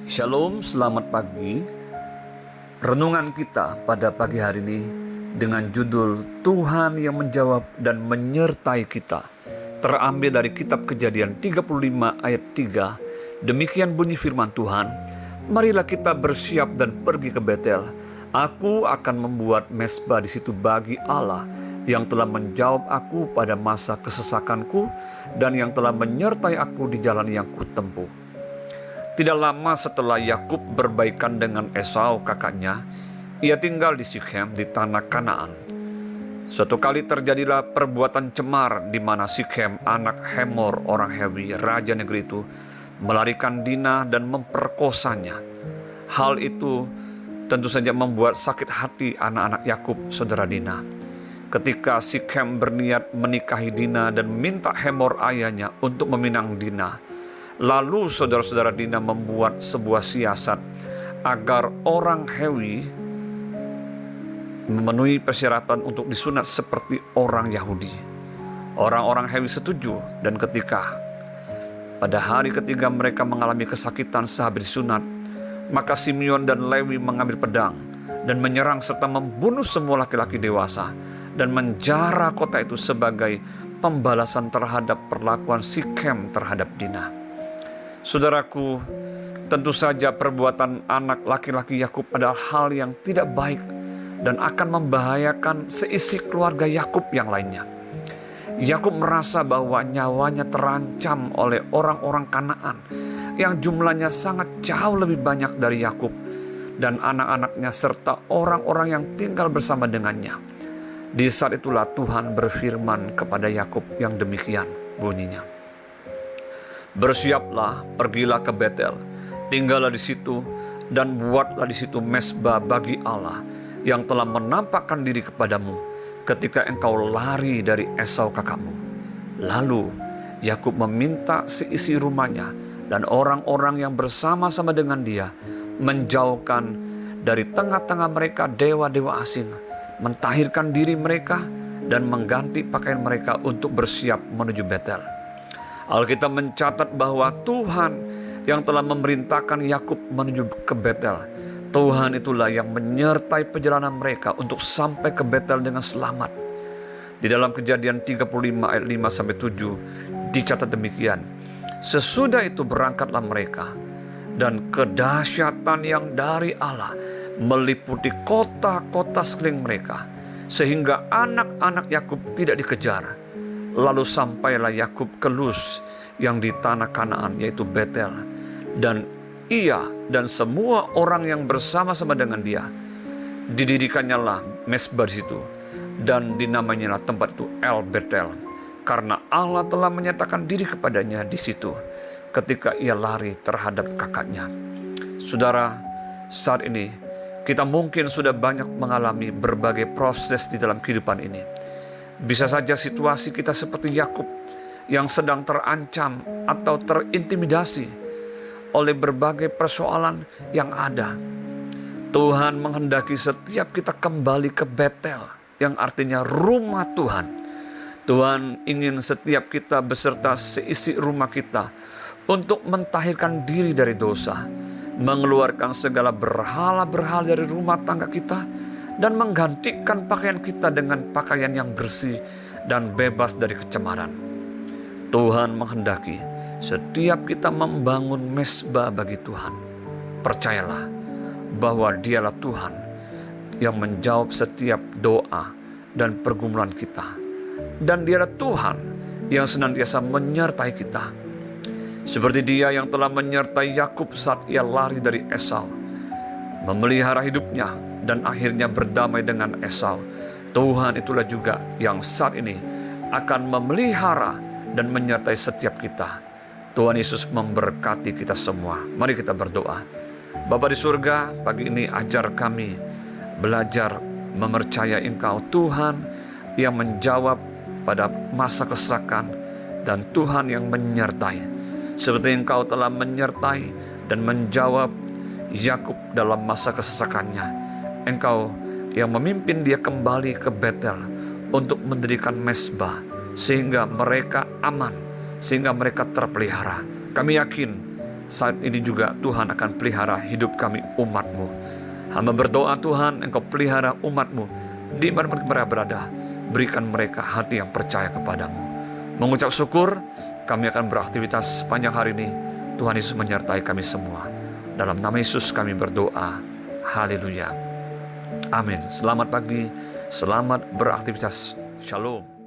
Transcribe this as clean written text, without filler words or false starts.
Shalom, selamat pagi. Renungan kita pada pagi hari ini dengan judul Tuhan yang menjawab dan menyertai kita, terambil dari kitab Kejadian 35 ayat 3. Demikian bunyi firman Tuhan, marilah kita bersiap dan pergi ke Betel. Aku akan membuat mezbah di situ bagi Allah yang telah menjawab aku pada masa kesesakanku dan yang telah menyertai aku di jalan yang kutempuh. Tidak lama setelah Yakub berbaikan dengan Esau kakaknya, ia tinggal di Sikhem di tanah Kanaan. Suatu kali terjadilah perbuatan cemar di mana Sikhem, anak Hemor orang Hewi, raja negeri itu, melarikan Dina dan memperkosanya. Hal itu tentu saja membuat sakit hati anak-anak Yakub, saudara Dina. Ketika Sikhem berniat menikahi Dina dan minta Hemor ayahnya untuk meminang Dina, lalu saudara-saudara Dina membuat sebuah siasat agar orang Hewi memenuhi persyaratan untuk disunat seperti orang Yahudi. Orang-orang Hewi setuju, dan ketika pada hari ketiga mereka mengalami kesakitan sehabis disunat, maka Simeon dan Lewi mengambil pedang dan menyerang serta membunuh semua laki-laki dewasa dan menjara kota itu sebagai pembalasan terhadap perlakuan Sikhem terhadap Dina. Saudaraku, tentu saja perbuatan anak laki-laki Yakub adalah hal yang tidak baik dan akan membahayakan seisi keluarga Yakub yang lainnya. Yakub merasa bahwa nyawanya terancam oleh orang-orang Kanaan yang jumlahnya sangat jauh lebih banyak dari Yakub dan anak-anaknya serta orang-orang yang tinggal bersama dengannya. Di saat itulah Tuhan berfirman kepada Yakub yang demikian bunyinya. Bersiaplah, pergilah ke Betel, tinggallah di situ dan buatlah di situ mezbah bagi Allah yang telah menampakkan diri kepadamu ketika engkau lari dari Esau kakakmu. Lalu Yakub meminta seisi rumahnya dan orang-orang yang bersama-sama dengan dia menjauhkan dari tengah-tengah mereka dewa-dewa asing, mentahirkan diri mereka dan mengganti pakaian mereka untuk bersiap menuju Betel. Alkitab mencatat bahwa Tuhan yang telah memerintahkan Yakub menuju ke Betel. Tuhan itulah yang menyertai perjalanan mereka untuk sampai ke Betel dengan selamat. Di dalam Kejadian 35 ayat 5-7 dicatat demikian. Sesudah itu berangkatlah mereka, dan kedahsyatan yang dari Allah meliputi kota-kota sekeliling mereka, sehingga anak-anak Yakub tidak dikejar. Lalu sampailah Yakub ke Luz yang di tanah Kanaan, yaitu Betel, dan ia dan semua orang yang bersama-sama dengan dia. Didirikannya lah mezbah di situ, dan dinamainya lah tempat itu El Betel, karena Allah telah menyatakan diri kepadanya di situ ketika ia lari terhadap kakaknya. Saudara, saat ini kita mungkin sudah banyak mengalami berbagai proses di dalam kehidupan ini. Bisa saja situasi kita seperti Yakub yang sedang terancam atau terintimidasi oleh berbagai persoalan yang ada. Tuhan menghendaki setiap kita kembali ke Betel, yang artinya rumah Tuhan. Tuhan ingin setiap kita beserta seisi rumah kita untuk mentahirkan diri dari dosa, mengeluarkan segala berhala-berhala dari rumah tangga kita, dan menggantikan pakaian kita dengan pakaian yang bersih dan bebas dari kecemaran. Tuhan menghendaki setiap kita membangun mezbah bagi Tuhan. Percayalah bahwa Dialah Tuhan yang menjawab setiap doa dan pergumulan kita. Dan Dialah Tuhan yang senantiasa menyertai kita. Seperti Dia yang telah menyertai Yakub saat ia lari dari Esau, memelihara hidupnya dan akhirnya berdamai dengan Esau. Tuhan itulah juga yang saat ini akan memelihara dan menyertai setiap kita. Tuhan Yesus memberkati kita semua. Mari kita berdoa. Bapa di surga, pagi ini ajar kami belajar mempercayai Engkau, Tuhan yang menjawab pada masa kesesakan dan Tuhan yang menyertai. Seperti Engkau telah menyertai dan menjawab Yakub dalam masa kesesakannya. Engkau yang memimpin dia kembali ke Betel untuk mendirikan mezbah, sehingga mereka aman, sehingga mereka terpelihara. Kami yakin saat ini juga Tuhan akan pelihara hidup kami umat-Mu. Hamba berdoa Tuhan, Engkau pelihara umat-Mu di mana mereka berada. Berikan mereka hati yang percaya kepadamu. Mengucap syukur, kami akan beraktivitas sepanjang hari ini. Tuhan Yesus menyertai kami semua. Dalam nama Yesus kami berdoa. Haleluya. Amin. Selamat pagi, selamat beraktivitas. Shalom.